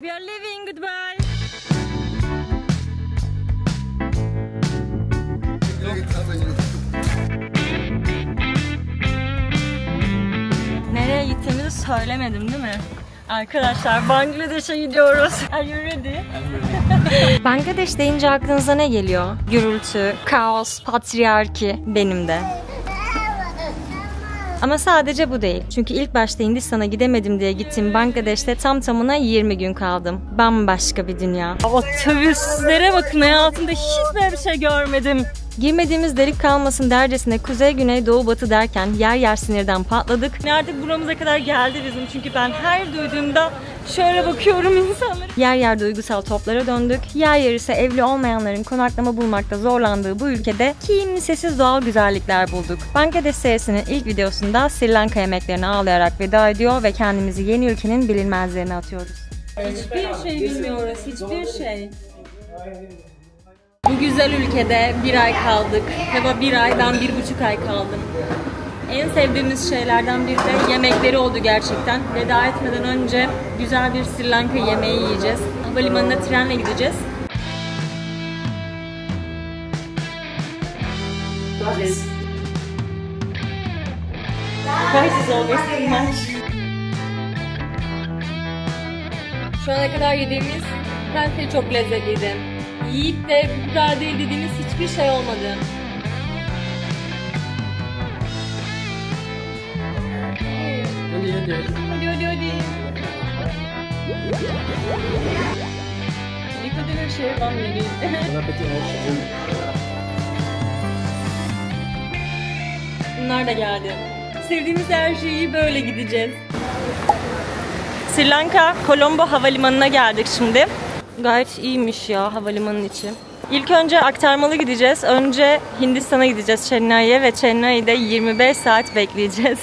We are leaving, goodbye. Nereye gittiğimizi söylemedim değil mi? Arkadaşlar Bangladeş'e gidiyoruz. Are you ready? Bangladeş deyince aklınıza ne geliyor? Gürültü, kaos, patriarki, benim de. Ama sadece bu değil. Çünkü ilk başta Hindistan'a gidemedim diye gittiğim Bangladeş'te tam tamına 20 gün kaldım. Bambaşka bir dünya. Otobüslere bakın, hayatımda hiç böyle bir şey görmedim. Girmediğimiz delik kalmasın dercesine kuzey, güney, doğu, batı derken yer yer sinirden patladık. Artık buramıza kadar geldi bizim, çünkü ben her duyduğumda şöyle bakıyorum insanlara. Yer yer duygusal toplara döndük. Yer yer ise evli olmayanların konaklama bulmakta zorlandığı bu ülkede kimsesiz doğal güzellikler bulduk. Bangladeş serisinin ilk videosunda Sri Lanka yemeklerine ağlayarak veda ediyor ve kendimizi yeni ülkenin bilinmezlerine atıyoruz. Hiçbir şey bilmiyoruz, hiçbir şey. Bu güzel ülkede bir ay kaldık. Ya bir ay, ben 1,5 ay kaldım. En sevdiğimiz şeylerden biri de yemekleri oldu gerçekten. Veda etmeden önce güzel bir Sri Lanka yemeği yiyeceğiz. Havalimanına trenle gideceğiz. Şu ana kadar yediğimiz her şey çok lezzetliydi. Yiyip de bu güzel değil dediğimiz hiçbir şey olmadı. Hadi. Dikkat edin şey ben vereyim. Bunlar da geldi. Sevdiğimiz her şeyi böyle gideceğiz. Sri Lanka, Colombo havalimanına geldik şimdi. Gayet iyiymiş ya havalimanının içi. İlk önce aktarmalı gideceğiz. Önce Hindistan'a gideceğiz, Chennai'ye, ve Chennai'de 25 saat bekleyeceğiz.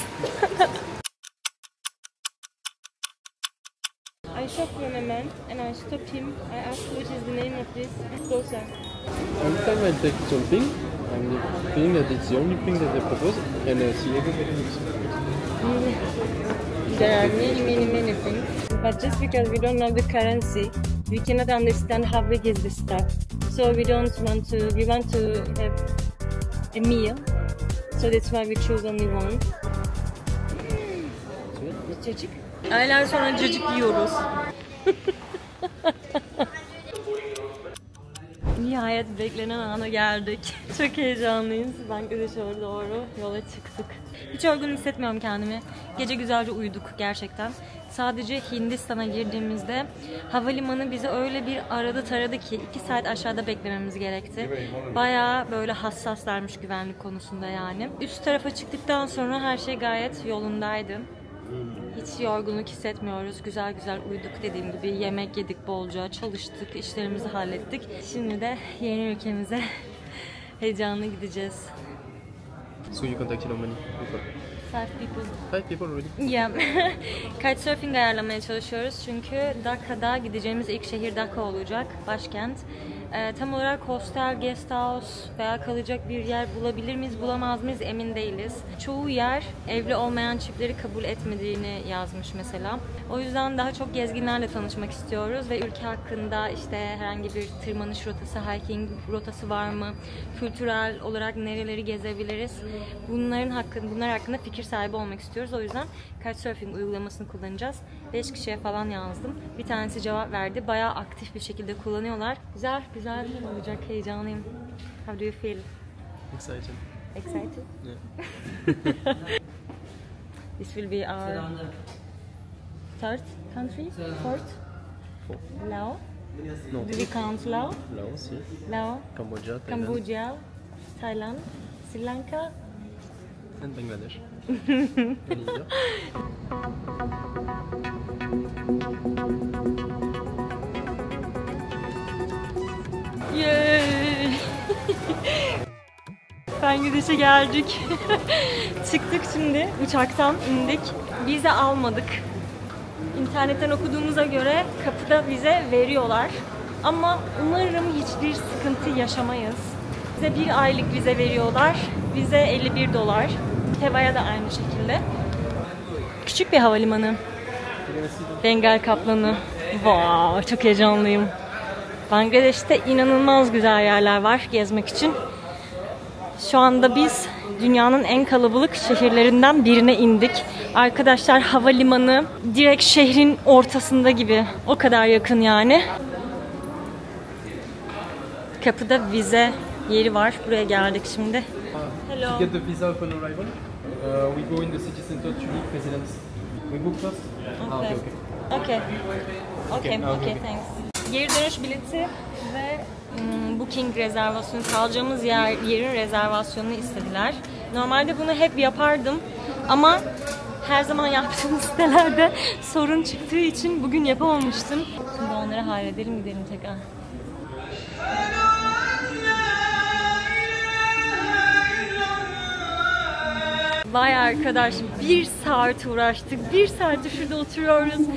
I shocked one man and I stopped him. I asked what is the name of this dosa. Every time I take something, I'm feeling that it's the only thing that they propose, and I see everybody makes it. There are many things, but just because we don't know the currency, we cannot understand how big is this stuff. So we want to have a meal. So that's why we choose only one. Cacık. Aylar sonra cacık yiyoruz. Nihayet beklenen ana geldik. Çok heyecanlıyız. Bangladeş'e doğru yola çıktık. Hiç yorgun hissetmiyorum kendimi. Gece güzelce uyuduk gerçekten. Sadece Hindistan'a girdiğimizde havalimanı bizi öyle bir aradı taradı ki 2 saat aşağıda beklememiz gerekti. Bayağı böyle hassaslarmış güvenlik konusunda yani. Üst tarafa çıktıktan sonra her şey gayet yolundaydı. Hiç yorgunluk hissetmiyoruz. Güzel güzel uyuduk, dediğim gibi. Yemek yedik bolca, çalıştık, işlerimizi hallettik. Şimdi de yeni ülkemize heyecanla gideceğiz. So you contacted how many people? 5 people. 5 people already? Yeah. Kitesurfing ayarlamaya çalışıyoruz çünkü Dhakka'da gideceğimiz ilk şehir Dhaka olacak, başkent. Tam olarak hostel, guest house veya kalacak bir yer bulabilir miyiz, bulamaz mıyız emin değiliz. Çoğu yer evli olmayan çiftleri kabul etmediğini yazmış mesela. O yüzden daha çok gezginlerle tanışmak istiyoruz ve ülke hakkında işte herhangi bir tırmanış rotası, hiking rotası var mı? Kültürel olarak nereleri gezebiliriz? Bunlar hakkında fikir sahibi olmak istiyoruz. O yüzden Kitesurfing uygulamasını kullanacağız. 5 kişiye falan yazdım. Bir tanesi cevap verdi. Bayağı aktif bir şekilde kullanıyorlar. Güzel olacak. Heyecanlıyım. How do you feel? Excited. Excited? Yeah. This will be our third country? Fourth? Laos? No. Do we count Laos? Laos, yes. Laos, Cambodia, Thailand, Cambodia, Thailand, Sri Lanka, and Bangladesh. And India. Yay! Bangladeş'e geldik. Çıktık şimdi. Uçaktan indik. Vize almadık. İnternetten okuduğumuza göre kapıda vize veriyorlar. Ama umarım hiçbir sıkıntı yaşamayız. Bize 1 aylık vize veriyorlar. Vize $51. Teva'ya da aynı şekilde. Küçük bir havalimanı. Bengal kaplanı. Wow, çok heyecanlıyım. Bangladeş'te inanılmaz güzel yerler var gezmek için. Şu anda biz dünyanın en kalabalık şehirlerinden birine indik. Arkadaşlar havalimanı direkt şehrin ortasında gibi. O kadar yakın yani. Kapıda vize yeri var. Buraya geldik şimdi. Hello. To get the visa upon arrival, we go in the city center to meet residents. We book first? Okay. Okay, thanks. Geri dönüş bileti ve booking rezervasyonu, kalacağımız yerin rezervasyonunu istediler. Normalde bunu hep yapardım ama her zaman yaptığım sitelerde sorun çıktığı için bugün yapamamıştım. Şimdi onları halledelim, gidelim tekrar. Vay arkadaş, 1 saat uğraştık. 1 saat şurada oturuyoruz.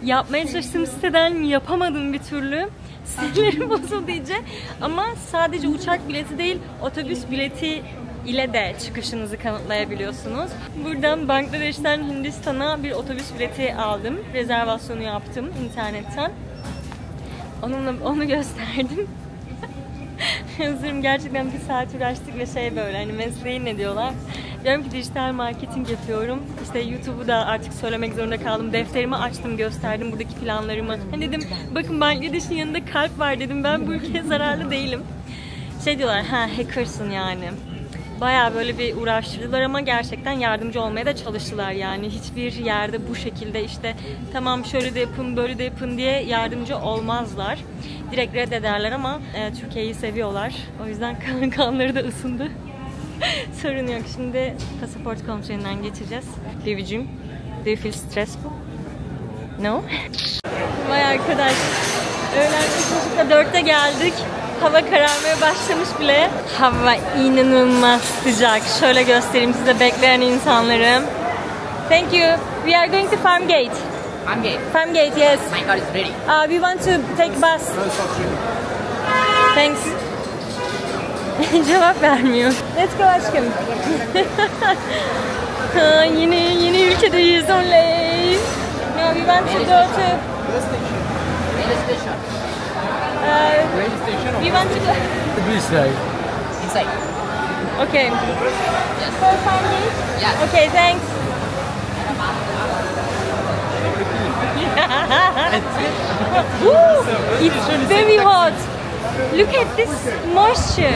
Yapmaya çalıştığım siteden yapamadım bir türlü. Sinirlerim bozuldu iyice. Ama sadece uçak bileti değil, otobüs bileti ile de çıkışınızı kanıtlayabiliyorsunuz. Buradan Bangladeş'ten Hindistan'a bir otobüs bileti aldım. Rezervasyonu yaptım internetten. Onu gösterdim. Hazırım, gerçekten 1 saat uğraştık ve şey böyle hani mesleğin ne diyorlar. Diyorum ki dijital marketing yapıyorum. İşte YouTube'u da artık söylemek zorunda kaldım. Defterimi açtım, gösterdim buradaki planlarımı. Hani dedim bakın Bangladeş'in yanında kalp var dedim. Ben bu ülkeye zararlı değilim. Şey diyorlar, hackersın yani. Bayağı böyle bir uğraştırdılar ama gerçekten yardımcı olmaya da çalıştılar yani. Hiçbir yerde bu şekilde işte tamam şöyle de yapın, böyle de yapın diye yardımcı olmazlar. Direkt reddederler ama Türkiye'yi seviyorlar. O yüzden kanları da ısındı. Sorun yok. Şimdi pasaport kontrolünden geçeceğiz. Bibicim, do you feel stressful? No? Vay arkadaş. Öğlen 3.30'da 4'te geldik. Hava kararmaya başlamış bile. Hava inanılmaz sıcak. Şöyle göstereyim size bekleyen insanları. Thank you. We are going to Farmgate. Farmgate? Farmgate, yes. My car is ready. We want to take bus. Thanks. Cevap vermiyor. Let's go aşkım. Yeni ülkedeyiz oley. No, we want to go to Railway station. We want to go This way. Inside. Okay. Yes. For Farmgate? Yeah. Okay, thanks. Woo! It's very hot. Look at this moisture.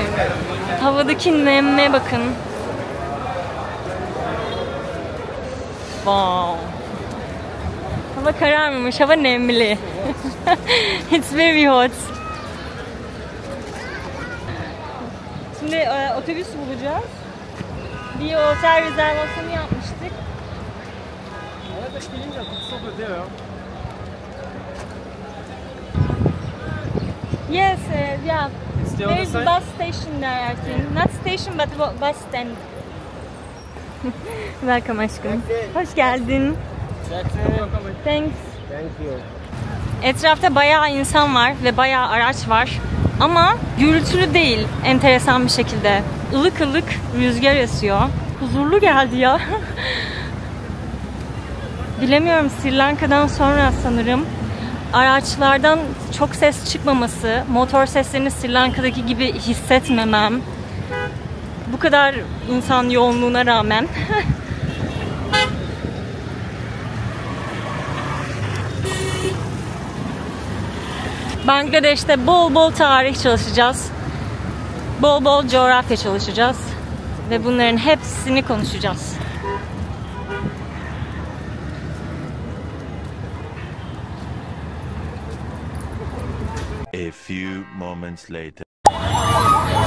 Havadaki nemme bakın. Wow. Hava kararmamış, hava nemli. It's very hot. Şimdi otobüs bulacağız. Bir otel rezervasyonu yapmıştık. Yes, yeah. There's a bus station there, I think. Not station, but bus stand. Welcome aşkım. Hoş geldin. Thanks. Thank you. Etrafta bayağı insan var ve bayağı araç var. Ama gürültülü değil, enteresan bir şekilde. Ilık ılık rüzgar esiyor. Huzurlu geldi ya. Bilemiyorum, Sri Lanka'dan sonra sanırım araçlardan çok ses çıkmaması, motor seslerini Sri Lanka'daki gibi hissetmemem, bu kadar insan yoğunluğuna rağmen Bangladeş'te bol bol tarih çalışacağız, bol bol coğrafya çalışacağız ve bunların hepsini konuşacağız. A few moments later.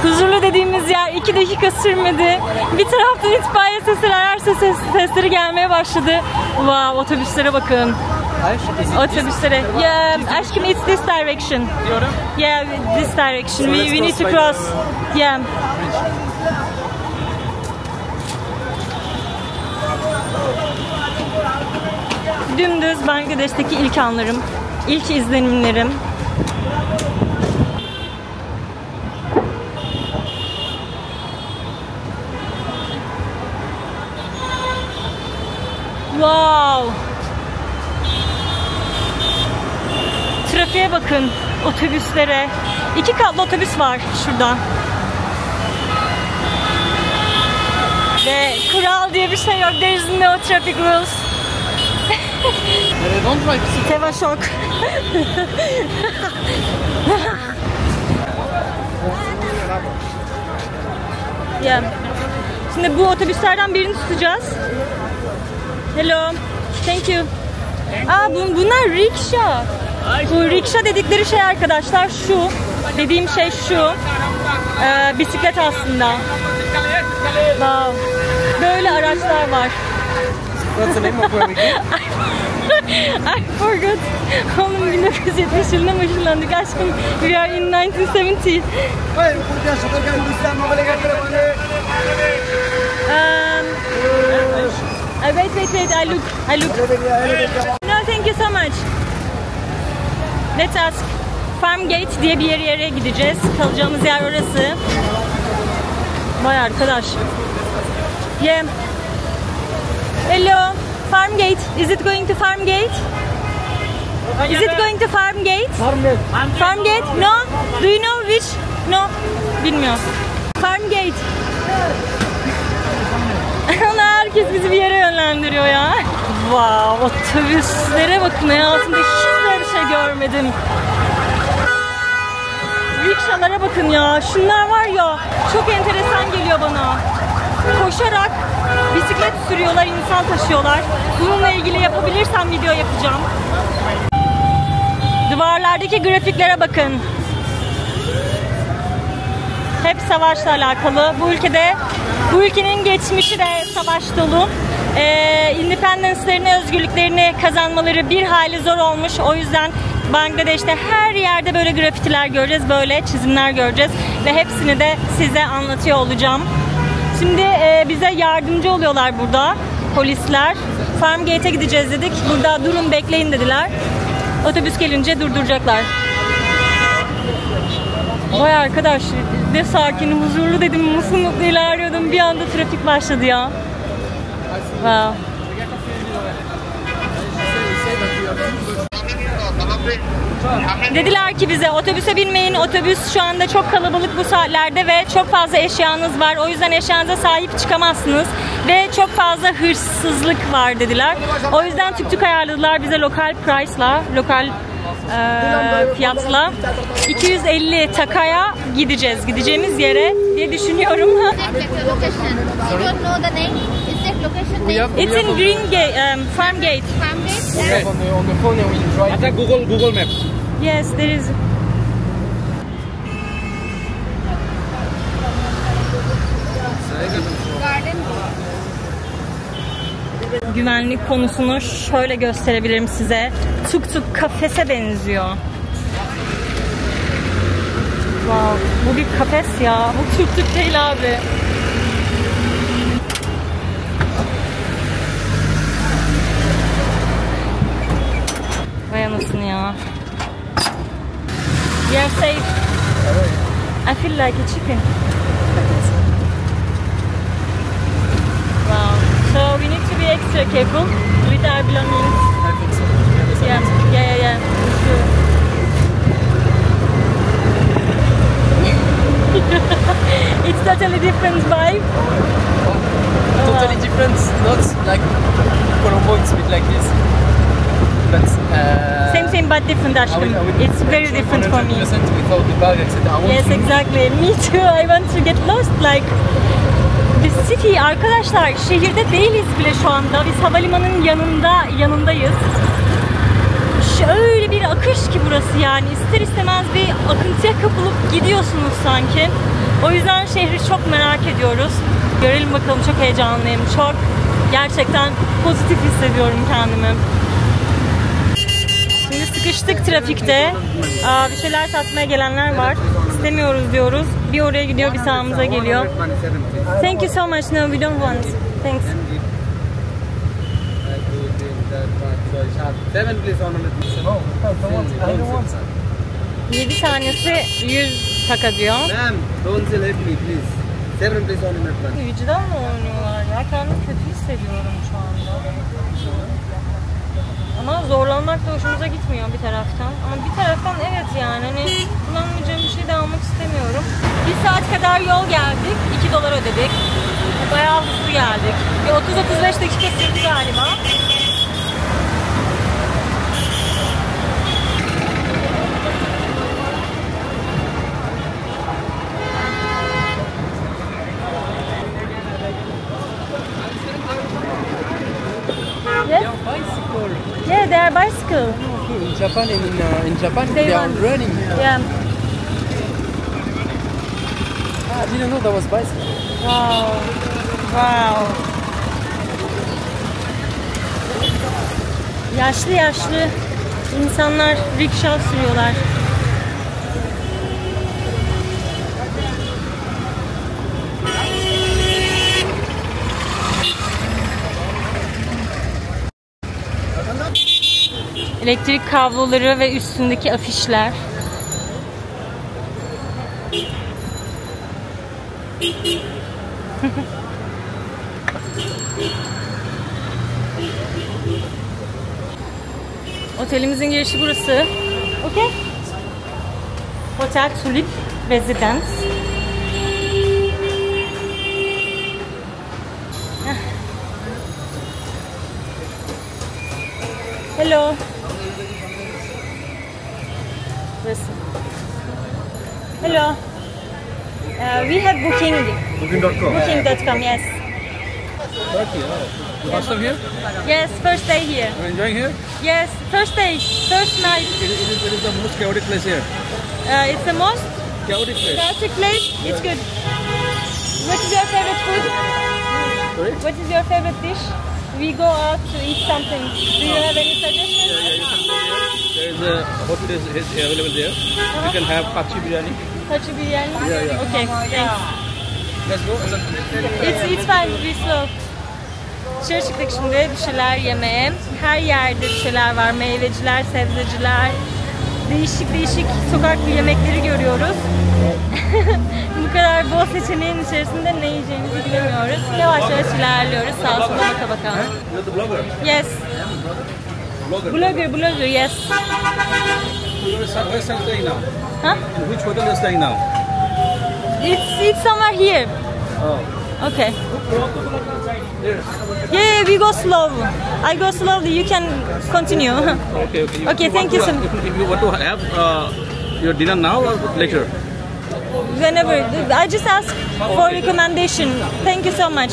Huzurlu dediğimiz yer 2 dakika sürmedi. Bir taraftan itfaiye sesleri, araç sesleri gelmeye başladı. Wow, otobüslere bakın. Otobüslere. Yeah, aşkım, it's this direction. Yeah, this direction. We need to cross. Yeah. Dümdüz Bangladeş'teki ilk anlarım, ilk izlenimlerim. Wow. trafiğe bakın. Otobüslere. 2 katlı otobüs var şurada. Ve kural diye bir şey yok. There is no traffic rules. Teva şok. Yeah. Şimdi bu otobüslerden birini tutacağız. Hello. Thank you. Bunlar riksha. Bu riksha dedikleri şey arkadaşlar şu. Dediğim şey şu. Bisiklet aslında. Wow. Böyle araçlar var. What's the name of where we go? I forgot. Oğlum 1970 yılına mı ışınlandık aşkım? We are in 1970. Wait, I look. No, thank you so much. Let's ask. Farmgate diye bir yere gideceğiz. Kalacağımız yer orası. Vay arkadaş. Yeah. Hello. Farmgate. Is it going to Farmgate? Is it going to Farmgate? Farmgate? No? Do you know which? No. Bilmiyorum. Farmgate. Herkes bizi bir yere yönlendiriyor ya. Wow, otobüslere bakın, hayatımda hiç böyle bir şey görmedim. Rikşalara bakın ya, şunlar var ya, çok enteresan geliyor bana. Koşarak bisiklet sürüyorlar, insan taşıyorlar. Bununla ilgili yapabilirsem video yapacağım. Duvarlardaki grafiklere bakın. Hep savaşla alakalı. Bu ülkenin geçmişi de savaş dolu. Independence'lerini, özgürlüklerini kazanmaları bir hayli zor olmuş. O yüzden Bangladeş'te her yerde böyle grafitiler göreceğiz, böyle çizimler göreceğiz ve hepsini de size anlatıyor olacağım. Şimdi bize yardımcı oluyorlar burada polisler. Farmgate'e gideceğiz dedik. Burada durun, bekleyin dediler. Otobüs gelince durduracaklar. Vay arkadaş, ne sakin, huzurlu dedim, mutlu ilerliyordum. Bir anda trafik başladı ya. Wow. Dediler ki bize otobüse binmeyin, otobüs şu anda çok kalabalık bu saatlerde ve çok fazla eşyanız var. O yüzden eşyanıza sahip çıkamazsınız ve çok fazla hırsızlık var dediler. O yüzden tuk tuk ayarladılar bize lokal price'la, lokal fiyatla 250 takaya gideceğiz, gideceğimiz yere diye düşünüyorum. It's in Green Gate, Farmgate. Okay. On the phone and we try. Attack Google Maps. Yes, there is. Güvenlik konusunu şöyle gösterebilirim size. Tuk tuk kafese benziyor. Wow, bu bir kafes ya. Bu tuk tuk değil abi. Vay anasını ya. We are safe. I feel like a chicken. Wow. So we need to be extra careful with our belongings. I think so. Yeah. Sure. It's totally different vibe. Totally different, not like Colombo, it's a bit like this. But, Same but different actually. It's very different for me. Without the bag, etc. Yes, exactly. Me too. I want to get lost like the city. Arkadaşlar, şehirde değiliz bile şu anda. Biz havalimanının yanındayız. Şöyle bir akış ki burası yani. İster istemez bir akıntıya kapılıp gidiyorsunuz sanki. O yüzden şehri çok merak ediyoruz. Görelim bakalım, çok heyecanlıyım. Çok gerçekten pozitif hissediyorum kendimi. Şimdi sıkıştık trafikte. Bir şeyler satmaya gelenler var. İstemiyoruz diyoruz. Bir oraya gidiyor, bir sağımıza geliyor. Thank you so much. No, we don't want. Thanks. 7 tanesi 100 taka diyor. Yücüden mi oynuyorlar ya? Kendimi kötü hissediyorum şu anda. Ama zorlanmak da hoşumuza gitmiyor bir taraftan. Ama bir taraftan evet yani hani kullanmayacağım bir şey de almak istemiyorum. 1 saat kadar yol geldik. $2 ödedik. Bayağı hızlı geldik. Bir 30-35 dakika sürdü galiba. Yes? Bicycle. Yeah, they are bicycle. In Japan, in Japan, They they are want- running. Yeah. I didn't know that was bicycle. Wow. Wow. Yaşlı yaşlı insanlar rickshaw sürüyorlar. Elektrik kabloları ve üstündeki afişler. Otelimizin girişi burası. Okay. Hotel Tulip Residence. Hello. Burası. Hello. We have booking. Booking.com. Booking.com, yes. Turkey, First time here? Yes, first day here. You're enjoying here? Yes, first day, first night. It is the most chaotic place here. It's the most Chaotic place. chaotic place. It's good. What is your favorite food? Sorry? What is your favorite dish? We go out to eat something. Do you have any suggestions? There is a hotel is available there. You can have Pachi biryani. Hachi biryani? Yeah. Okay, thanks. Let's go. It's fine, we slow. Dışarı çıktık şimdi bir şeyler yemeye. Her yerde bir şeyler var. Meyveciler, sebzeciler. Değişik değişik sokak yemekleri görüyoruz. Bu kadar bol seçeneğin içerisinde ne yiyeceğimizi bilemiyoruz. Yavaş yavaş ilerliyoruz. Sağa sola baka baka. You're the blogger. Yes. Blogger, yes. Where are you staying now? Huh? In which hotel are you staying now? It's somewhere here. Oh. Okay. There. Yeah, we go slow. I go slowly. You can continue. Okay. Okay, thank you so much. If you want to have your dinner now or later? Whenever. I just ask for recommendation. Thank you so much.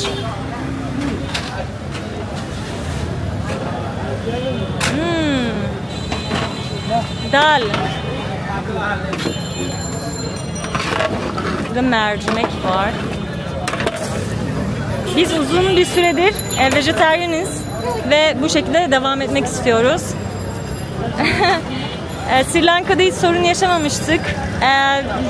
Dal. Burada mercimek var. Biz uzun bir süredir vejetaryen'iz ve bu şekilde devam etmek istiyoruz. Sri Lanka'da hiç sorun yaşamamıştık.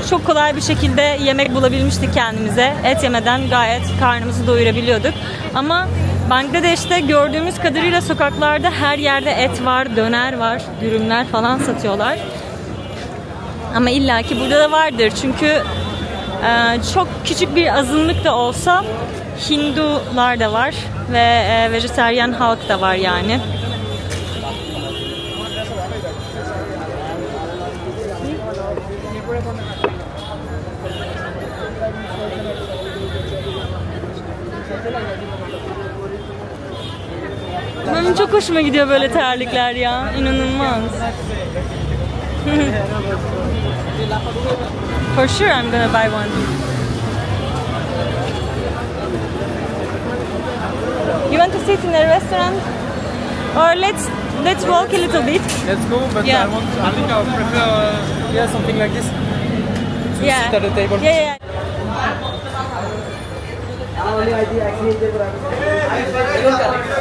Çok kolay bir şekilde yemek bulabilmiştik kendimize. Et yemeden gayet karnımızı doyurabiliyorduk. Ama Bangladeş'te gördüğümüz kadarıyla sokaklarda her yerde et var, döner var, dürümler falan satıyorlar. Ama illaki burada da vardır çünkü çok küçük bir azınlık da olsa Hindular da var ve vejetaryen halk da var yani. Benim çok hoşuma gidiyor böyle terlikler ya. İnanılmaz. For sure I'm gonna buy one. You want to sit in a restaurant? Or let's walk a little bit. Let's go, but Yeah. I think I would prefer something like this. To Yeah. sit at the table. Yeah.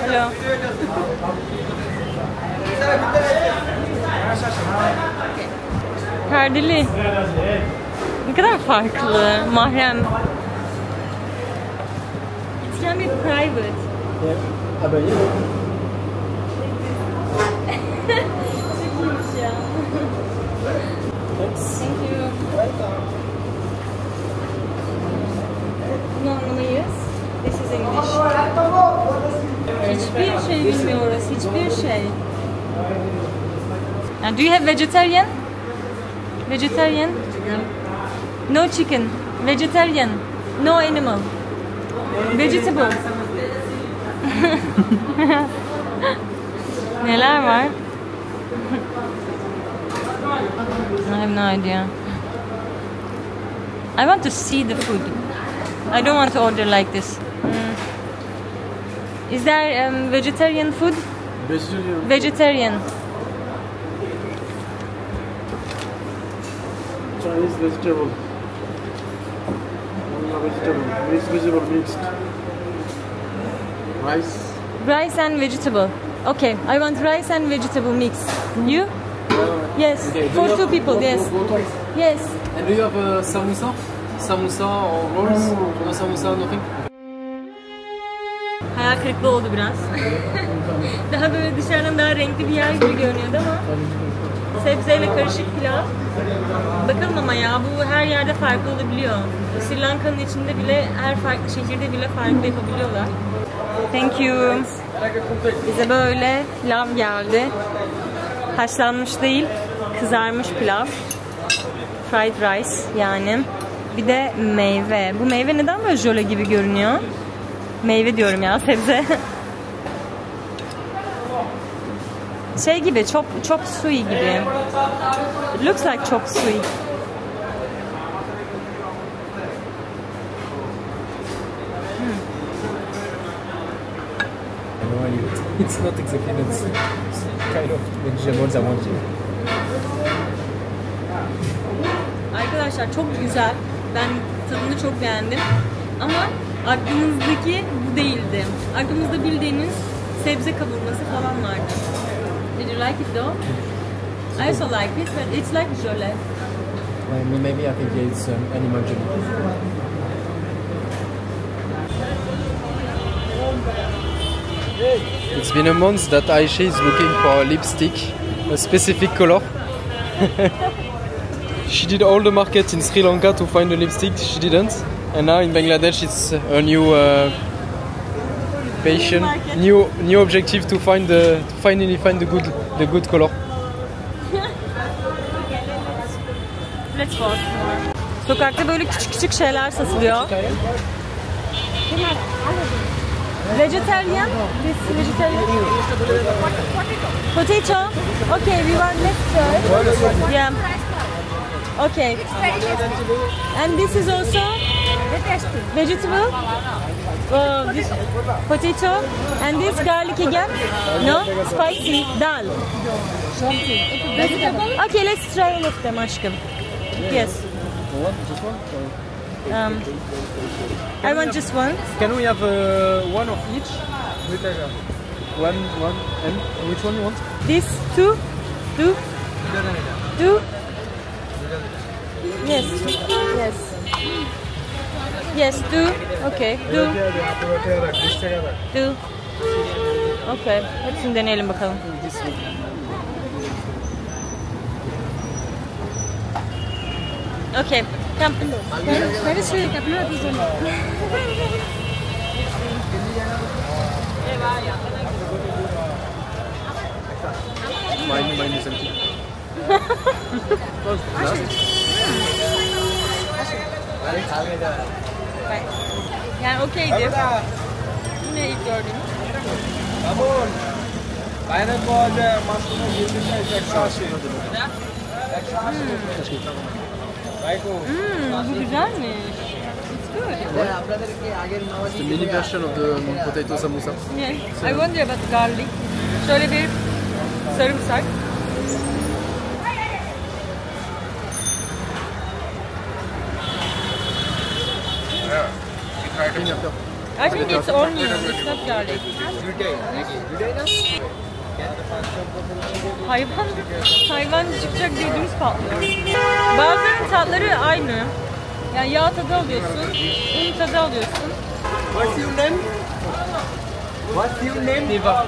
Hello. Perdeli. Ne kadar farklı, mahrem. It can be private. How about you? Çok iyiymiş ya. Thank you. Bunu anlamayız. This is English. Hiçbir şey bilmiyoruz, hiçbir şey. And do you have vegetarian? Vegetarian? No chicken. Vegetarian. No animal. Vegetable. Neler var? I have no idea. I want to see the food. I don't want to order like this. Is there vegetarian food? Vegetarian. Vegetarian. Chinese vegetable. Vegetable. Mixed vegetable mixed. Rice. Rice and vegetable. Okay, I want rice and vegetable mix. You? Yes. Okay, For two people, yes. Yes. And do you have samosa? Samosa or rolls? No samosa, nothing? Hayal kırıklığı oldu biraz. Daha böyle dışarıdan daha renkli bir yer gibi görünüyordu ama sebzeyle karışık pilav. Bakalım ama ya bu her yerde farklı olabiliyor. Sri Lanka'nın içinde bile her farklı şehirde bile farklı yapabiliyorlar. Thank you. Bize böyle pilav geldi. Haşlanmış değil, kızarmış pilav. Fried rice yani. Bir de meyve. Bu meyve neden böyle jöle gibi görünüyor? Meyve diyorum ya, sebze. Şey gibi, chop suey gibi. It looks like chop suey. It's not exactly the kind of vegetables I want. Arkadaşlar çok güzel. Ben tadını çok beğendim. Ama aklınızdaki bu değildi. Aklımızda bildiğiniz sebze kavurması falan vardı. Did you like it though? I also like it, but it's like jöle. Maybe I think it's animal jelly. It's been a month that Aisha is looking for a lipstick, a specific color. She did all the market in Sri Lanka to find a lipstick, she didn't. And now in Bangladesh it's her new passion, new objective to finally find the good color. Let's go. Sokakta böyle küçük küçük şeyler satılıyor. Vegetarian? This vegetarian? Potato? Okay, we want next. Yeah. Okay. And this is also vegetable? This potato? And this garlic again? No? Spicy? Dal? Okay, let's try all of them aşkım. Yes. Just one? I want just one. Can we have one of each? One, and which one you want? This two? Two? Yes. Yes. Yes, two. Okay, two. Two. Okay. Hepsini deneyelim bakalım. Okay. Come. Very sweet. Mine is empty. Yani okeydi. Yine ilk gördüm. Bu güzelmiş. It's good. It's the mini version of the potato samosa. Yes. I wonder about the garlic. Şöyle bir sarımsak. I think it's onion, it's not garlic. Hayvan çıkacak dediğimiz patlıyor. Bazılarının tatları aynı. Yani yağ tadı alıyorsun, un tadı alıyorsun. What's your name? What's your name? Neva.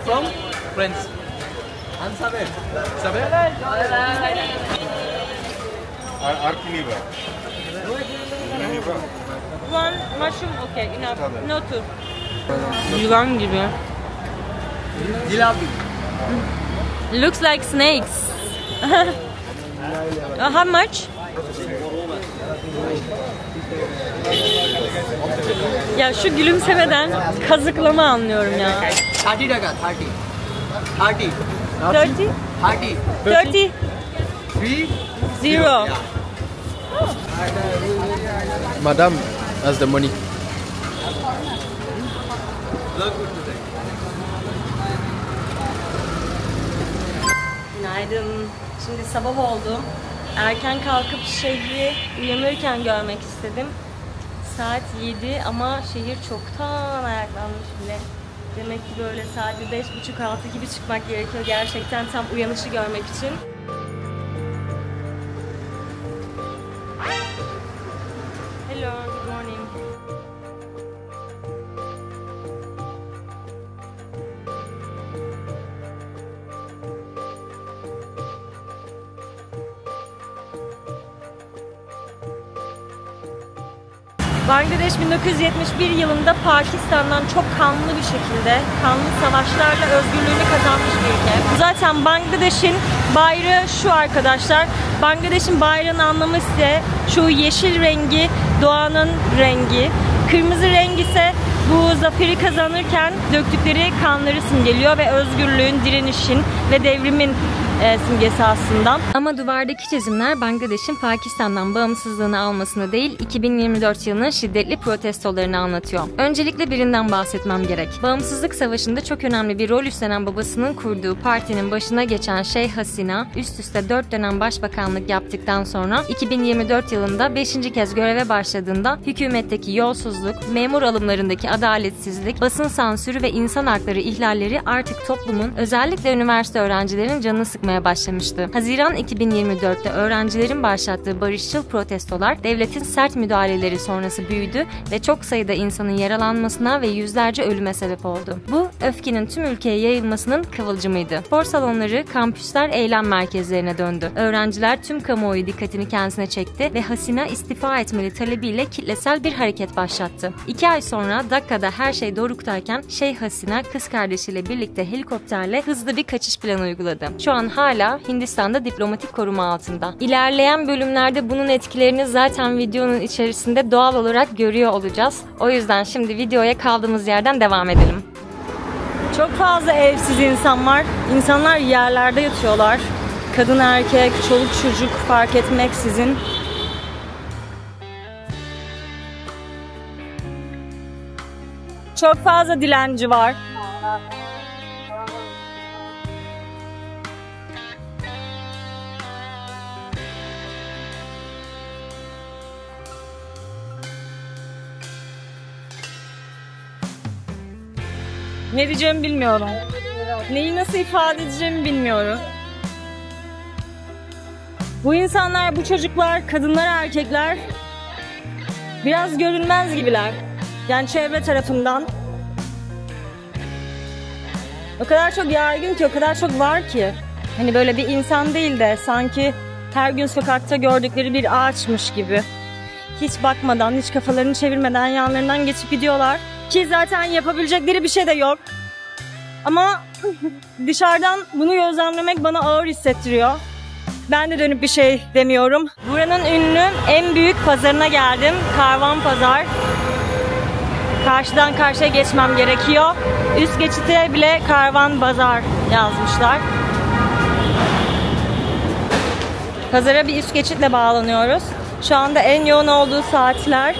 From? France. And Sabel. Sabel? One mushroom, okay, enough. No two. Yılan gibi. Jalebi. Looks like snakes. How much? Ya şu gülümsemeden kazıklama anlıyorum ya. 30 taka, 30. 30? 30. 30? 3. Zero. Madam has the money. Günaydın. Şimdi sabah oldu. Erken kalkıp şehri uyanırken görmek istedim. Saat 7 ama şehir çoktan ayaklanmış bile. Demek ki böyle saat 5.30-6 gibi çıkmak gerekiyor gerçekten tam uyanışı görmek için. Hello, good morning. Bangladeş 1971 yılında Pakistan'dan çok kanlı bir şekilde, kanlı savaşlarla özgürlüğünü kazanmış bir ülke. Zaten Bangladeş'in bayrağı şu arkadaşlar. Bangladeş'in bayrağının anlamı ise şu yeşil rengi, doğanın rengi. Kırmızı renk ise bu zaferi kazanırken döktükleri kanları simgeliyor ve özgürlüğün, direnişin ve devrimin simgesi aslında. Ama duvardaki çizimler Bangladeş'in Pakistan'dan bağımsızlığını almasını değil, 2024 yılının şiddetli protestolarını anlatıyor. Öncelikle birinden bahsetmem gerek. Bağımsızlık Savaşı'nda çok önemli bir rol üstlenen babasının kurduğu partinin başına geçen Şeyh Hasina, üst üste 4 dönem başbakanlık yaptıktan sonra 2024 yılında 5. kez göreve başladığında hükümetteki yolsuzluk, memur alımlarındaki adaletsizlik, basın sansürü ve insan hakları ihlalleri artık toplumun, özellikle üniversite öğrencilerinin canını sıkmaya başlamıştı. Haziran 2024'te öğrencilerin başlattığı barışçıl protestolar devletin sert müdahaleleri sonrası büyüdü ve çok sayıda insanın yaralanmasına ve yüzlerce ölüme sebep oldu. Bu, öfkenin tüm ülkeye yayılmasının kıvılcımıydı. Spor salonları, kampüsler eylem merkezlerine döndü. Öğrenciler tüm kamuoyu dikkatini kendisine çekti ve Hasina istifa etmeli talebiyle kitlesel bir hareket başlattı. 2 ay sonra Dakka'da her şey doruktayken Şeyh Hasina kız kardeşiyle birlikte helikopterle hızlı bir kaçış planı uyguladı. Şu an hala Hindistan'da diplomatik koruma altında. İlerleyen bölümlerde bunun etkilerini zaten videonun içerisinde doğal olarak görüyor olacağız. O yüzden şimdi videoya kaldığımız yerden devam edelim. Çok fazla evsiz insan var. İnsanlar yerlerde yatıyorlar. Kadın, erkek, çoluk, çocuk fark etmeksizin. Çok fazla dilenci var. Ne diyeceğimi bilmiyorum. Neyi nasıl ifade edeceğimi bilmiyorum. Bu insanlar, bu çocuklar, kadınlar, erkekler biraz görünmez gibiler. Yani çevre tarafından. O kadar çok yaygın ki, o kadar çok var ki. Hani böyle bir insan değil de sanki her gün sokakta gördükleri bir ağaçmış gibi. Hiç bakmadan, hiç kafalarını çevirmeden yanlarından geçip gidiyorlar. Ki zaten yapabilecekleri bir şey de yok. Ama dışarıdan bunu gözlemlemek bana ağır hissettiriyor. Ben de dönüp bir şey demiyorum. Buranın ünlü en büyük pazarına geldim. Karvan Pazar. Karşıdan karşıya geçmem gerekiyor. Üst geçite bile Karvan Pazar yazmışlar. Pazara bir üst geçitle bağlanıyoruz. Şu anda en yoğun olduğu saatler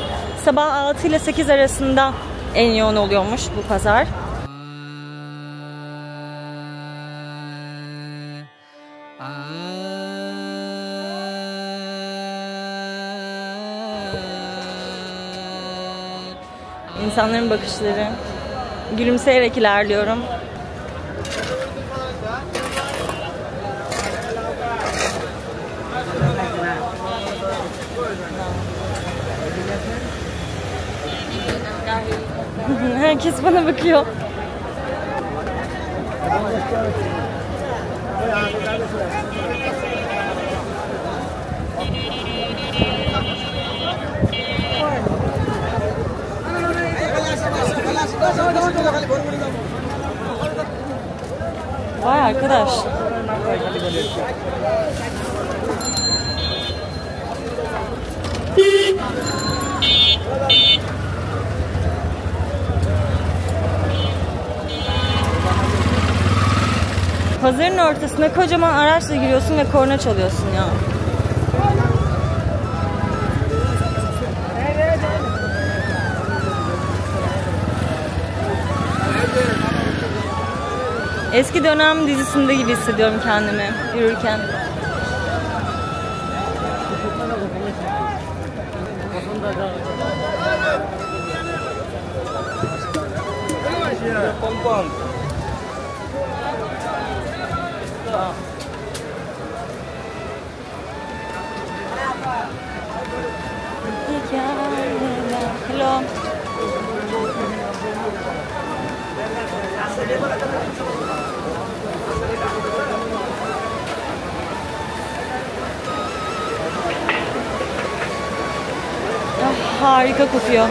sabah 6 ile 8 arasında en yoğun oluyormuş bu pazar. İnsanların bakışları. Gülümseyerek ilerliyorum. Herkes bana bakıyor. Vay arkadaş. Pazarın ortasına kocaman araçla giriyorsun ve korna çalıyorsun ya. Eski dönem dizisinde gibi hissediyorum kendimi yürürken. Hello. Harika kokuyor.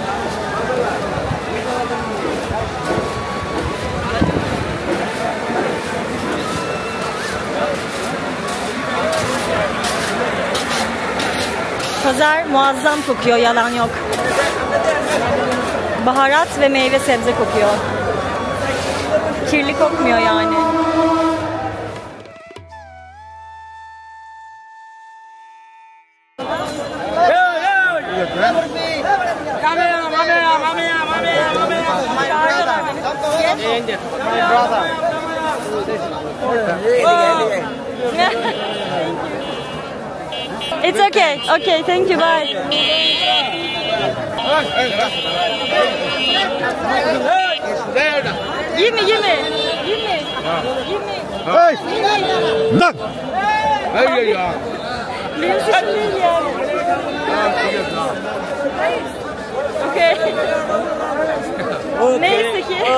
Pazar muazzam kokuyor, yalan yok. Baharat ve meyve sebze kokuyor. Kirli kokmuyor yani. It's okay. Okay, thank you. Bye. Give me. Hey! Look! There you are. Benim sesim değil yani.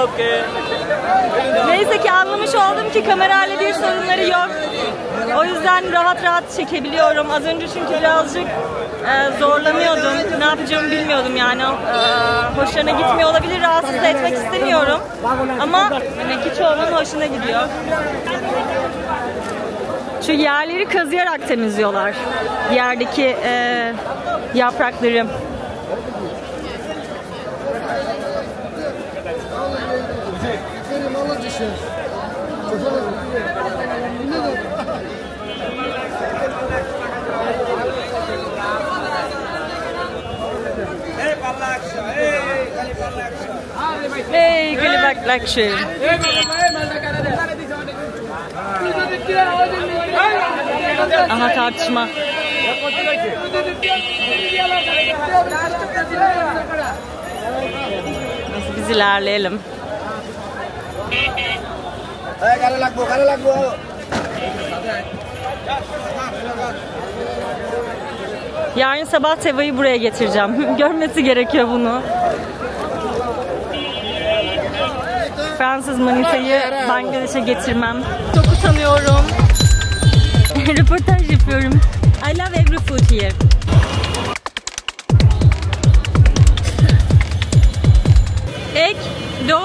Okay. Neyse ki anlamış oldum ki kamerayla bir sorunları yok. O yüzden rahat rahat çekebiliyorum. Az önce çünkü birazcık zorlanıyordum. Ne yapacağımı bilmiyordum yani. Hoşlarına gitmiyor olabilir. Rahatsız da etmek istemiyorum. Ama demek ki çoğunun hoşuna gidiyor. Şu yerleri kazıyarak temizliyorlar. Yerdeki yaprakları. Hey, Galibak Luxury. Aha tartışma. Neyse biz ilerleyelim. Yarın sabah Teva'yı buraya getireceğim. Görmesi gerekiyor bunu. Fransız manitayı Bangladeş'e getirmem. Çok utanıyorum. Röportaj yapıyorum. I love every food here. Ek, do,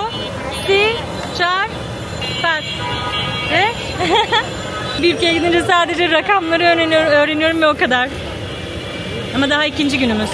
si, char, pat. Ve bir ülkeye gidince sadece rakamları öğreniyorum ve o kadar. Ama daha ikinci günümüz.